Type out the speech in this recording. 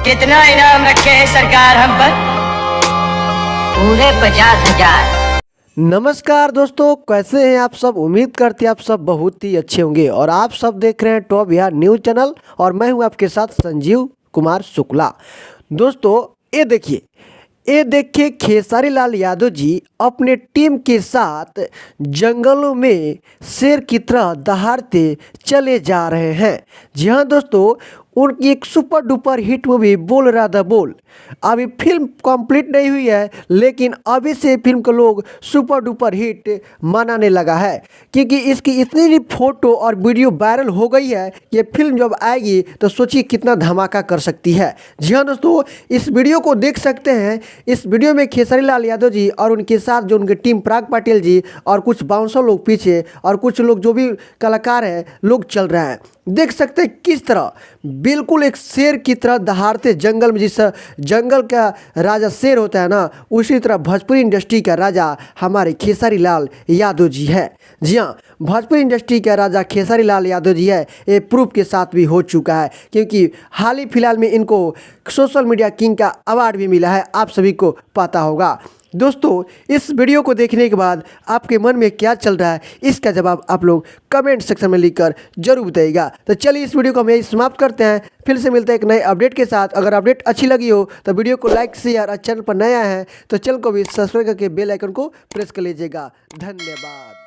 कितना इनाम रखे हैं सरकार हम पर? पूरे 50,000। नमस्कार दोस्तों, कैसे हैं आप सब। उम्मीद करते हैं आप सब बहुत ही अच्छे होंगे और आप सब देख रहे हैं टॉप बिहार न्यूज़ चैनल और मैं हूं आपके साथ संजीव कुमार शुक्ला। दोस्तों ये देखिए खेसारी लाल यादव जी अपने टीम के साथ जंगलों में शेर की तरह दहाड़ते चले जा रहे हैं। जी हाँ दोस्तों, उनकी एक सुपर डुपर हिट मूवी बोल राधा बोल अभी फिल्म कंप्लीट नहीं हुई है, लेकिन अभी से फिल्म को लोग सुपर डुपर हिट मनाने लगा है क्योंकि इसकी इतनी फोटो और वीडियो वायरल हो गई है। ये फिल्म जब आएगी तो सोचिए कितना धमाका कर सकती है। जी हाँ दोस्तों, इस वीडियो को देख सकते हैं। इस वीडियो में खेसारी लाल यादव जी और उनके साथ जो उनके टीम पराग पाटिल जी और कुछ बाउंसर लोग पीछे और कुछ लोग जो भी कलाकार हैं लोग चल रहे हैं। देख सकते हैं किस तरह बिल्कुल एक शेर की तरह दहाड़ते जंगल में, जिस जंगल का राजा शेर होता है ना, उसी तरह भोजपुरी इंडस्ट्री का राजा हमारे खेसारी लाल यादव जी है। जी हाँ, भोजपुरी इंडस्ट्री का राजा खेसारी लाल यादव जी है। ये प्रूफ के साथ भी हो चुका है क्योंकि हाल ही फिलहाल में इनको सोशल मीडिया किंग का अवार्ड भी मिला है, आप सभी को पता होगा। दोस्तों, इस वीडियो को देखने के बाद आपके मन में क्या चल रहा है, इसका जवाब आप लोग कमेंट सेक्शन में लिखकर जरूर बताइएगा। तो चलिए इस वीडियो को हम यही समाप्त करते हैं, फिर से मिलते हैं एक नए अपडेट के साथ। अगर अपडेट अच्छी लगी हो तो वीडियो को लाइक शेयर और चैनल पर नया है तो चैनल को भी सब्सक्राइब करके बेल आइकन को प्रेस कर लीजिएगा। धन्यवाद।